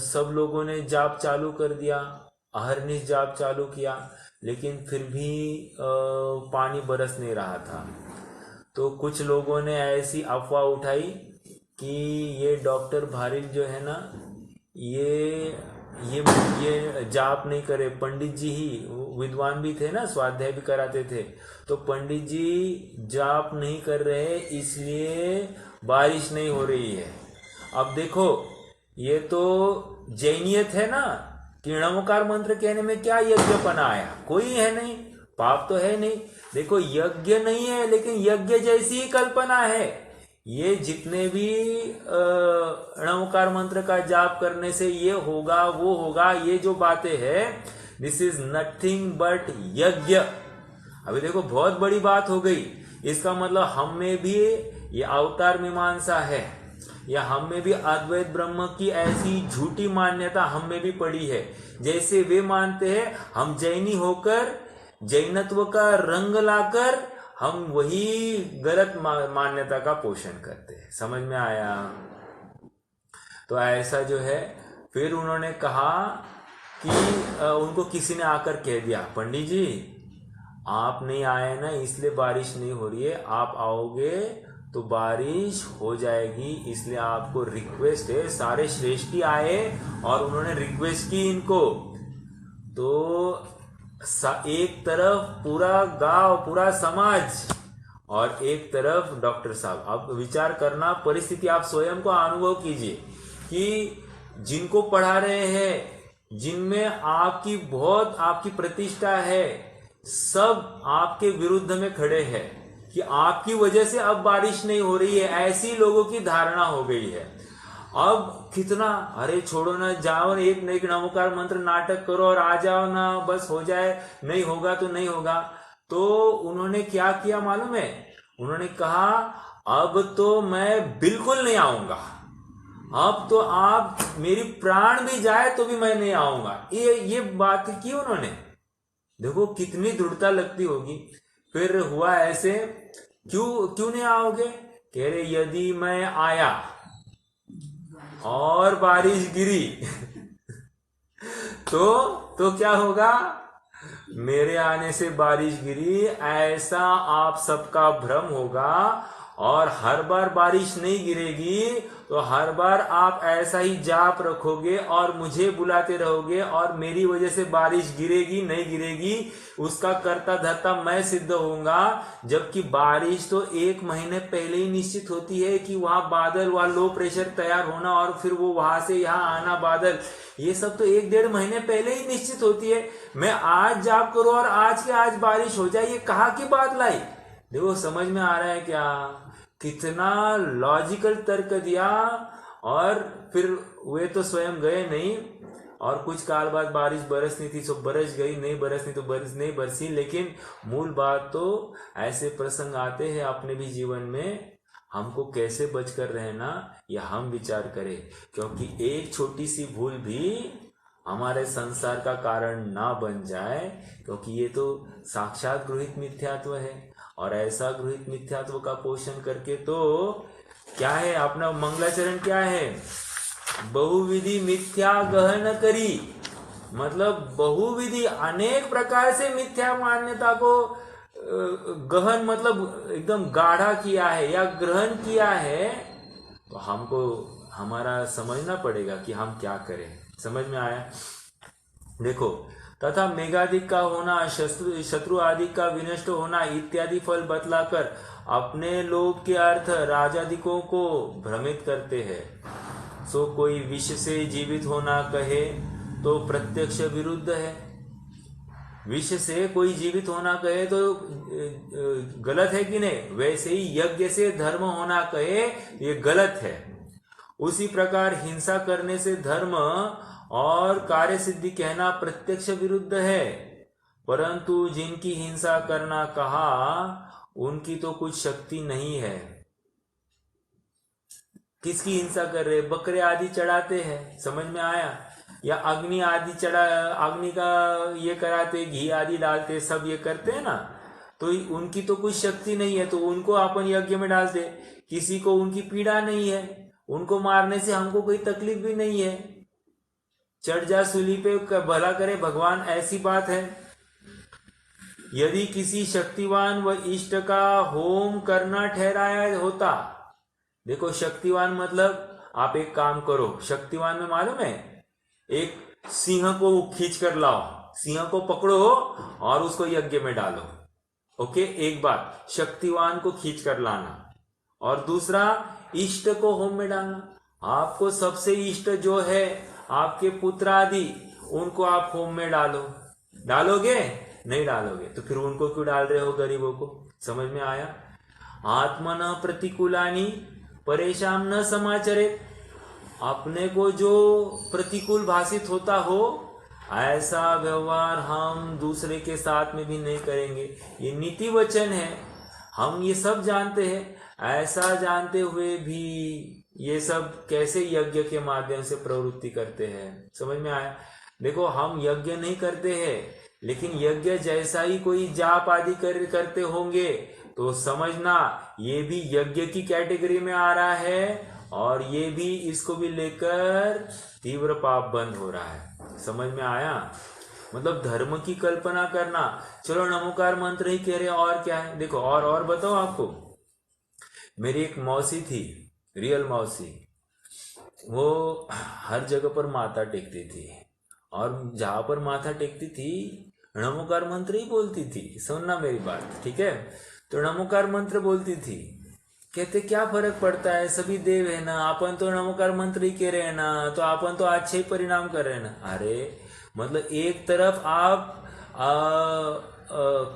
सब लोगों ने जाप चालू कर दिया, अहरनिश जाप चालू किया, लेकिन फिर भी पानी बरस नहीं रहा था। तो कुछ लोगों ने ऐसी अफवाह उठाई कि ये डॉक्टर भारिल जो है ना, ये ये जाप नहीं करे। पंडित जी ही विद्वान भी थे ना, स्वाध्याय भी कराते थे, तो पंडित जी जाप नहीं कर रहे, इसलिए बारिश नहीं हो रही है। अब देखो, ये तो जैनियत है ना कि नमोकार मंत्र कहने में क्या यज्ञपना आया, कोई है नहीं, पाप तो है नहीं। देखो यज्ञ नहीं है, लेकिन यज्ञ जैसी ही कल्पना है। ये जितने भी नमोकार मंत्र का जाप करने से ये होगा वो होगा, ये जो बातें है, दिस इज नथिंग बट यज्ञ। अभी देखो बहुत बड़ी बात हो गई। इसका मतलब हम में भी ये अवतार मीमांसा है, या हम में भी अद्वैत ब्रह्म की ऐसी झूठी मान्यता हम में भी पड़ी है। जैसे वे मानते हैं, हम जैनी होकर जैनत्व का रंग लाकर हम वही गलत मान्यता का पोषण करते हैं। समझ में आया? तो ऐसा जो है, फिर उन्होंने कहा कि उनको किसी ने आकर कह दिया, पंडित जी आप नहीं आए ना, इसलिए बारिश नहीं हो रही है, आप आओगे तो बारिश हो जाएगी, इसलिए आपको रिक्वेस्ट है। सारे श्रेष्ठी आए और उन्होंने रिक्वेस्ट की इनको। तो एक तरफ पूरा गांव, पूरा समाज, और एक तरफ डॉक्टर साहब। अब विचार करना, परिस्थिति आप स्वयं को अनुभव कीजिए कि जिनको पढ़ा रहे हैं, जिनमें आपकी प्रतिष्ठा है, सब आपके विरुद्ध में खड़े हैं कि आपकी वजह से अब बारिश नहीं हो रही है, ऐसी लोगों की धारणा हो गई है। अब कितना, अरे छोड़ो ना, जाओ एक नमोकार मंत्र नाटक करो और आ जाओ ना, बस हो जाए, नहीं होगा तो नहीं होगा। तो उन्होंने क्या किया मालूम है? उन्होंने कहा अब तो मैं बिल्कुल नहीं आऊंगा, अब तो आप मेरी प्राण भी जाए तो भी मैं नहीं आऊंगा। ये बात की उन्होंने। देखो कितनी दृढ़ता लगती होगी। फिर हुआ ऐसे, क्यों नहीं आओगे? कह रहे यदि मैं आया और बारिश गिरी तो क्या होगा? मेरे आने से बारिश गिरी, ऐसा आप सबका भ्रम होगा, और हर बार बारिश नहीं गिरेगी तो हर बार आप ऐसा ही जाप रखोगे और मुझे बुलाते रहोगे, और मेरी वजह से बारिश गिरेगी नहीं गिरेगी उसका कर्ता धर्ता मैं सिद्ध होऊंगा। जबकि बारिश तो 1 महीने पहले ही निश्चित होती है कि वहां बादल, वहां लो प्रेशर तैयार होना और फिर वो वहां से यहाँ आना बादल, ये सब तो 1-1.5 महीने पहले ही निश्चित होती है। मैं आज जाप करूं और आज के आज बारिश हो जाए, ये कहाँ की बात लाई? देखो समझ में आ रहा है क्या? कितना लॉजिकल तर्क दिया। और फिर वे तो स्वयं गए नहीं, और कुछ काल बाद बारिश बरसनी थी सो बरस गई, नहीं बरसनी तो बरस नहीं बरसी। लेकिन मूल बात तो ऐसे प्रसंग आते हैं अपने भी जीवन में, हमको कैसे बचकर रहना यह हम विचार करें, क्योंकि एक छोटी सी भूल भी हमारे संसार का कारण ना बन जाए, क्योंकि ये तो साक्षात गृहीत मिथ्यात्व है। और ऐसा गृहीत मिथ्यात्व का पोषण करके तो क्या है अपना मंगलाचरण क्या है? बहुविधि मिथ्या गहन करी, मतलब बहुविधि अनेक प्रकार से मिथ्या मान्यता को गहन मतलब एकदम गाढ़ा किया है या ग्रहण किया है। तो हमको हमारा समझना पड़ेगा कि हम क्या करें। समझ में आया? देखो, तथा मेघादिक का होना, शत्रु आदि का विनष्ट होना इत्यादि फल बतलाकर अपने लोभ के अर्थ राजादिकों को भ्रमित करते हैं। सो कोई विष से जीवित होना कहे तो प्रत्यक्ष विरुद्ध है। विष से कोई जीवित होना कहे तो गलत है कि नहीं? वैसे ही यज्ञ से धर्म होना कहे ये गलत है। उसी प्रकार हिंसा करने से धर्म और कार्य सिद्धि कहना प्रत्यक्ष विरुद्ध है। परंतु जिनकी हिंसा करना कहा उनकी तो कुछ शक्ति नहीं है। किसकी हिंसा कर रहे? बकरे आदि चढ़ाते हैं, समझ में आया? या अग्नि आदि अग्नि का ये कराते, घी आदि डालते, सब ये करते हैं ना, तो उनकी तो कुछ शक्ति नहीं है, तो उनको अपन यज्ञ में डालते। किसी को उनकी पीड़ा नहीं है, उनको मारने से हमको कोई तकलीफ भी नहीं है। चढ़ जा सूली पे, भला करे भगवान, ऐसी बात है। यदि किसी शक्तिवान व इष्ट का होम करना ठहराया होता, देखो शक्तिवान मतलब आप एक काम करो, शक्तिवान में मालूम है, एक सिंह को खींच कर लाओ, सिंह को पकड़ो और उसको यज्ञ में डालो। ओके, एक बात शक्तिवान को खींच कर लाना, और दूसरा इष्ट को होम में डालना। आपको सबसे इष्ट जो है आपके पुत्र आदि, उनको आप होम में डालो। डालोगे? नहीं डालोगे तो फिर उनको क्यों डाल रहे हो, गरीबों को? समझ में आया? आत्मन प्रतिकूलानी परेशान न समाचरे, अपने को जो प्रतिकूल भाषित होता हो ऐसा व्यवहार हम दूसरे के साथ में भी नहीं करेंगे। ये नीति वचन है, हम ये सब जानते हैं। ऐसा जानते हुए भी ये सब कैसे यज्ञ के माध्यम से प्रवृत्ति करते हैं? समझ में आया? देखो हम यज्ञ नहीं करते हैं, लेकिन यज्ञ जैसा ही कोई जाप आदि करते होंगे तो समझना ये भी यज्ञ की कैटेगरी में आ रहा है, और ये भी इसको भी लेकर तीव्र पाप बंद हो रहा है। समझ में आया? मतलब धर्म की कल्पना करना। चलो नमोकार मंत्र ही कह रहे, और क्या है? देखो और बताओ आपको। मेरी एक मौसी थी, रियल मौसी, वो हर जगह पर माथा टेकती थी, और जहां पर माथा टेकती थी नमोकार मंत्र ही बोलती थी। सुनना मेरी बात, ठीक है? तो नमोकार मंत्र बोलती थी। कहते क्या फर्क पड़ता है, सभी देव है ना, अपन तो नमोकार मंत्र ही कह रहे हैं ना, तो अपन तो अच्छे ही परिणाम कर रहे हैं ना। अरे मतलब एक तरफ आप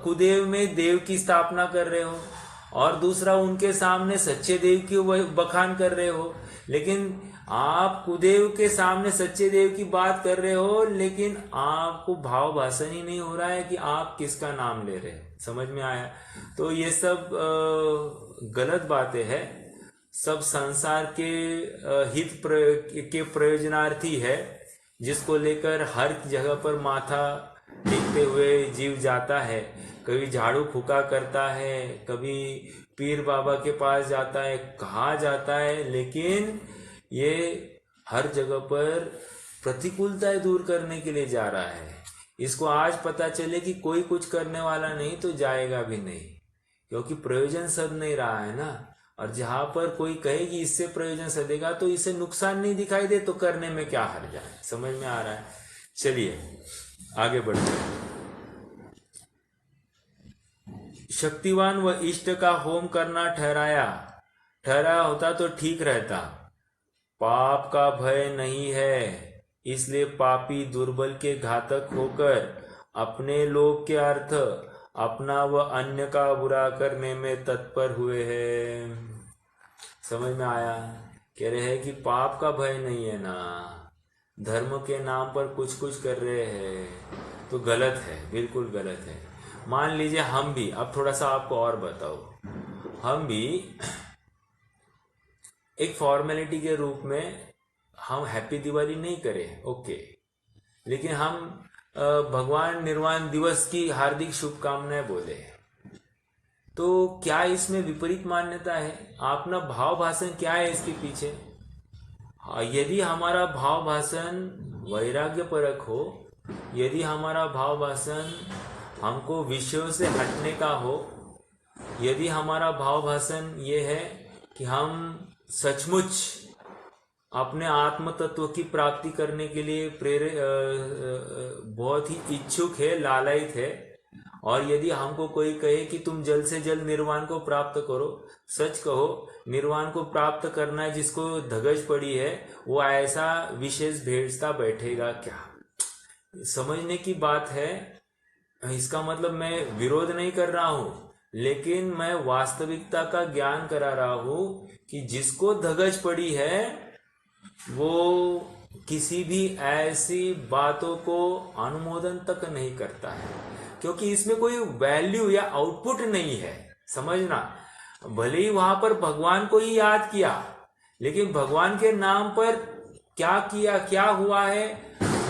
कुदेव में देव की स्थापना कर रहे हो, और दूसरा उनके सामने सच्चे देव की बखान कर रहे हो। लेकिन आप कुदेव के सामने सच्चे देव की बात कर रहे हो, लेकिन आपको भाव भाषण ही नहीं हो रहा है कि आप किसका नाम ले रहे हैं। समझ में आया? तो ये सब गलत बातें हैं, सब संसार के हित के प्रयोजनार्थी है, जिसको लेकर हर जगह पर माथा टेकते हुए जीव जाता है। कभी झाड़ू फूका करता है, कभी पीर बाबा के पास जाता है, कहाँ जाता है, लेकिन ये हर जगह पर प्रतिकूलताएं दूर करने के लिए जा रहा है। इसको आज पता चले कि कोई कुछ करने वाला नहीं तो जाएगा भी नहीं, क्योंकि प्रयोजन सद नहीं रहा है ना। और जहां पर कोई कहे कि इससे प्रयोजन सदेगा तो इसे नुकसान नहीं दिखाई दे तो करने में क्या हर्ज है। समझ में आ रहा है? चलिए आगे बढ़ते हैं। शक्तिवान व इष्ट का होम करना ठहराया होता तो ठीक रहता। पाप का भय नहीं है, इसलिए पापी दुर्बल के घातक होकर अपने लोभ के अर्थ अपना व अन्य का बुरा करने में तत्पर हुए हैं। समझ में आया? कह रहे हैं कि पाप का भय नहीं है ना, धर्म के नाम पर कुछ कर रहे हैं तो गलत है, बिल्कुल गलत है। मान लीजिए हम भी, अब थोड़ा सा आपको और बताओ, हम भी एक फॉर्मेलिटी के रूप में हम हैप्पी दिवाली नहीं करें, ओके, लेकिन हम भगवान निर्वाण दिवस की हार्दिक शुभकामनाएं बोले, तो क्या इसमें विपरीत मान्यता है? अपना भाव भाषण क्या है इसके पीछे? यदि हमारा भाव भाषण वैराग्य परक हो, यदि हमारा भाव भाषण हमको विषयों से हटने का हो, यदि हमारा भाव भाषण ये है कि हम सचमुच अपने आत्म तत्व की प्राप्ति करने के लिए बहुत ही इच्छुक है, लालयित है, और यदि हमको कोई कहे कि तुम जल्द से जल्द निर्वाण को प्राप्त करो, सच कहो निर्वाण को प्राप्त करना है जिसको धगज पड़ी है, वो ऐसा विशेष भेजता बैठेगा क्या? समझने की बात है। इसका मतलब मैं विरोध नहीं कर रहा हूं, लेकिन मैं वास्तविकता का ज्ञान करा रहा हूं कि जिसको धगज पड़ी है वो किसी भी ऐसी बातों को अनुमोदन तक नहीं करता है, क्योंकि इसमें कोई वैल्यू या आउटपुट नहीं है। समझना, भले ही वहां पर भगवान को ही याद किया, लेकिन भगवान के नाम पर क्या किया, क्या हुआ है,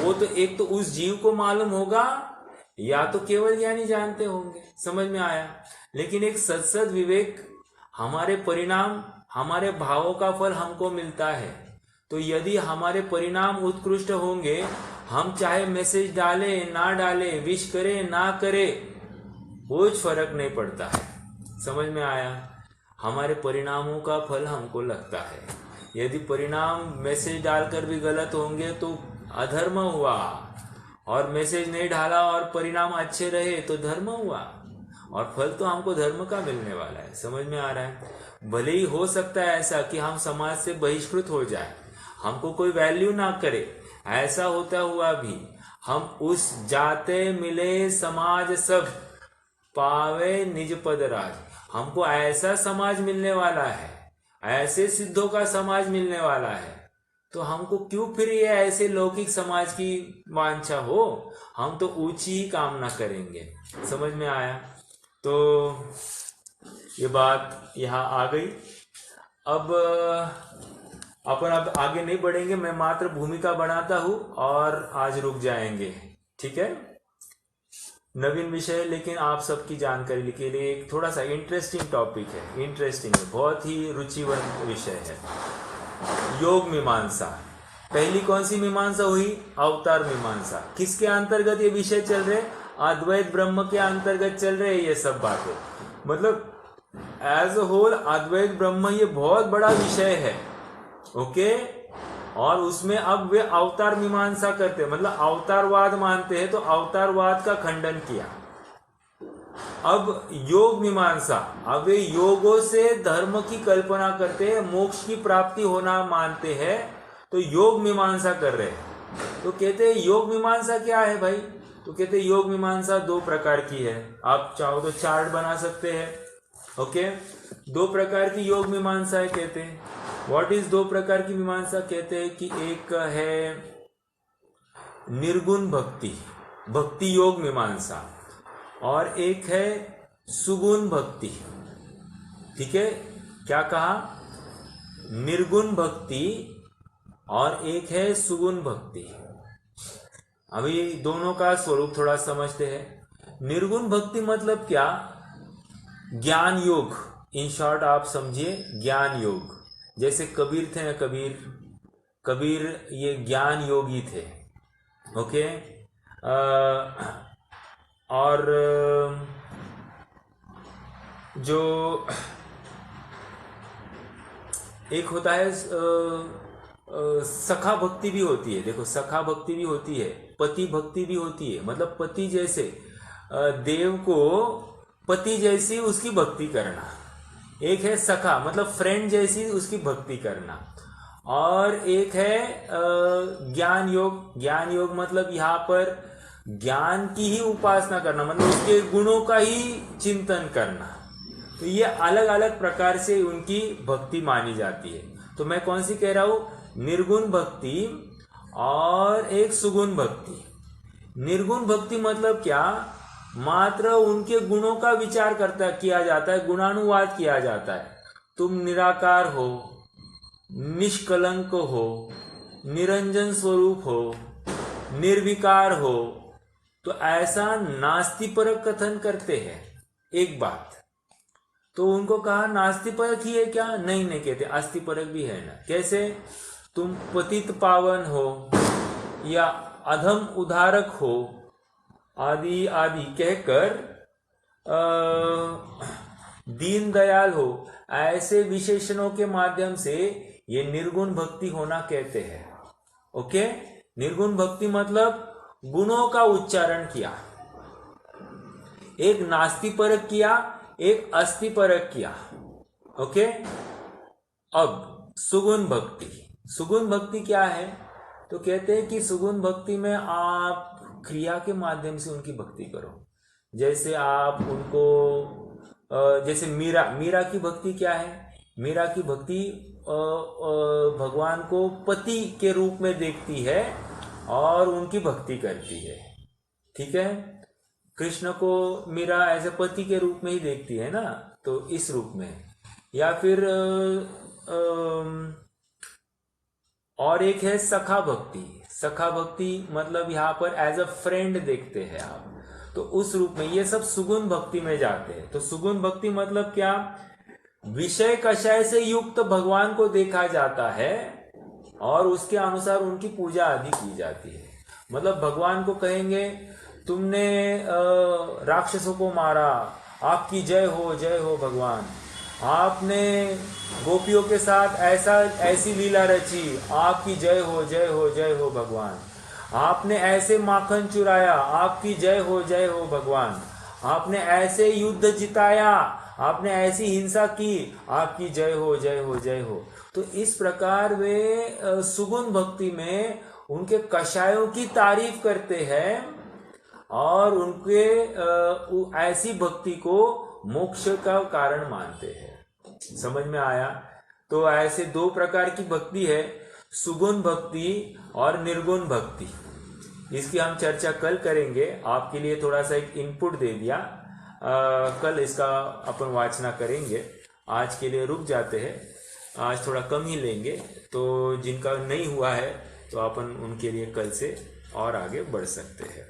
वो तो एक तो उस जीव को मालूम होगा, या तो केवल ज्ञानी जानते होंगे। समझ में आया? लेकिन एक सत्सद विवेक, हमारे परिणाम, हमारे भावों का फल हमको मिलता है। तो यदि हमारे परिणाम उत्कृष्ट होंगे, हम चाहे मैसेज डाले ना डाले, विश करे ना करे, कुछ फर्क नहीं पड़ता है। समझ में आया? हमारे परिणामों का फल हमको लगता है। यदि परिणाम मैसेज डालकर भी गलत होंगे तो अधर्म हुआ, और मैसेज नहीं डाला और परिणाम अच्छे रहे तो धर्म हुआ, और फल तो हमको धर्म का मिलने वाला है। समझ में आ रहा है? भले ही हो सकता है ऐसा कि हम समाज से बहिष्कृत हो जाए, हमको कोई वैल्यू ना करे, ऐसा होता हुआ भी हम उस जाते मिले समाज सब पावे निज पद राज, हमको ऐसा समाज मिलने वाला है, ऐसे सिद्धों का समाज मिलने वाला है, तो हमको क्यों फिर ये ऐसे लौकिक समाज की वांछा हो? हम तो ऊंची ही कामना करेंगे। समझ में आया? तो ये बात यहाँ आ गई। अब अपन अब आगे नहीं बढ़ेंगे, मैं मात्र भूमिका बनाता हूं और आज रुक जाएंगे। ठीक है? नवीन विषय, लेकिन आप सबकी जानकारी के लिए एक थोड़ा सा इंटरेस्टिंग टॉपिक है, इंटरेस्टिंग है, बहुत ही रुचिवर विषय है। योग मीमांसा। पहली कौन सी मीमांसा हुई? अवतार मीमांसा। किसके अंतर्गत ये विषय चल रहे? अद्वैत ब्रह्म के अंतर्गत चल रहे ये सब बातें। मतलब एज अ होल अद्वैत ब्रह्म ये बहुत बड़ा विषय है। ओके? और उसमें अब वे अवतार मीमांसा करते, मतलब अवतारवाद मानते हैं, तो अवतारवाद का खंडन किया। अब योग मीमांसा, अब वे योगों से धर्म की कल्पना करते हैं, मोक्ष की प्राप्ति होना मानते हैं, तो योग मीमांसा कर रहे हैं। तो कहते हैं योग मीमांसा क्या है भाई? तो कहते हैं योग मीमांसा दो प्रकार की है। आप चाहो तो चार्ट बना सकते हैं। ओके? दो प्रकार की योग मीमांसा है कहते हैं। व्हाट इज दो प्रकार की मीमांसा? कहते हैं कि एक है निर्गुण भक्ति, भक्ति योग मीमांसा, और एक है सुगुण भक्ति। ठीक है? क्या कहा? निर्गुण भक्ति और एक है सुगुण भक्ति। अभी दोनों का स्वरूप थोड़ा समझते हैं। निर्गुण भक्ति मतलब क्या? ज्ञान योग, इन शॉर्ट आप समझिए ज्ञान योग। जैसे कबीर थे ना, कबीर ये ज्ञान योगी थे। ओके? और जो एक होता है सखा भक्ति भी होती है। देखो, सखा भक्ति भी होती है, पति भक्ति भी होती है। मतलब पति जैसे देव को पति जैसी उसकी भक्ति करना। एक है सखा, मतलब फ्रेंड जैसी उसकी भक्ति करना। और एक है ज्ञान योग। ज्ञान योग मतलब यहाँ पर ज्ञान की ही उपासना करना, मतलब उसके गुणों का ही चिंतन करना। तो ये अलग अलग प्रकार से उनकी भक्ति मानी जाती है। तो मैं कौन सी कह रहा हूं? निर्गुण भक्ति और एक सुगुण भक्ति। निर्गुण भक्ति मतलब क्या? मात्र उनके गुणों का विचार किया जाता है, गुणानुवाद किया जाता है। तुम निराकार हो, निष्कलंक हो, निरंजन स्वरूप हो, निर्विकार हो, तो ऐसा नास्तिपरक कथन करते हैं। एक बात तो उनको कहा नास्तिपरक ही है क्या? नहीं कहते, अस्तिपरक भी है ना। कैसे? तुम पतित पावन हो या अधम उद्धारक हो आदि आदि कहकर दीन दयाल हो, ऐसे विशेषणों के माध्यम से ये निर्गुण भक्ति होना कहते हैं। ओके? निर्गुण भक्ति मतलब गुणों का उच्चारण किया, एक नास्तिपरक किया, एक अस्तिपरक किया। ओके? अब सुगुण भक्ति। सुगुण भक्ति क्या है? तो कहते हैं कि सुगुण भक्ति में आप क्रिया के माध्यम से उनकी भक्ति करो। जैसे आप उनको जैसे मीरा की भक्ति क्या है? मीरा की भक्ति भगवान को पति के रूप में देखती है और उनकी भक्ति करती है। ठीक है? कृष्ण को मीरा ऐसे पति के रूप में ही देखती है ना, तो इस रूप में। या फिर और एक है सखा भक्ति। सखा भक्ति मतलब यहाँ पर एज अ फ्रेंड देखते हैं आप, तो उस रूप में। ये सब सुगुण भक्ति में जाते हैं। तो सुगुण भक्ति मतलब क्या? विषय कषय से युक्त भगवान को देखा जाता है और उसके अनुसार उनकी पूजा आदि की जाती है। मतलब भगवान को कहेंगे तुमने राक्षसों को मारा, आपकी जय हो भगवान। आपने गोपियों के साथ ऐसी लीला रची, आपकी जय हो भगवान। आपने ऐसे माखन चुराया, आपकी जय हो भगवान। आपने ऐसे युद्ध जिताया, आपने ऐसी हिंसा की, आपकी जय हो। तो इस प्रकार वे सुगुण भक्ति में उनके कषायों की तारीफ करते हैं और उनके ऐसी भक्ति को मोक्ष का कारण मानते हैं। समझ में आया? तो ऐसे दो प्रकार की भक्ति है, सुगुण भक्ति और निर्गुण भक्ति। इसकी हम चर्चा कल करेंगे। आपके लिए थोड़ा सा एक इनपुट दे दिया, कल इसका अपन वाचना करेंगे। आज के लिए रुक जाते हैं, आज थोड़ा कम ही लेंगे। तो जिनका नहीं हुआ है तो अपन उनके लिए कल से और आगे बढ़ सकते हैं।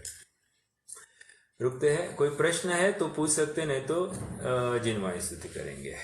रुकते हैं। कोई प्रश्न है तो पूछ सकते, नहीं तो जिनवाणी स्तुति करेंगे।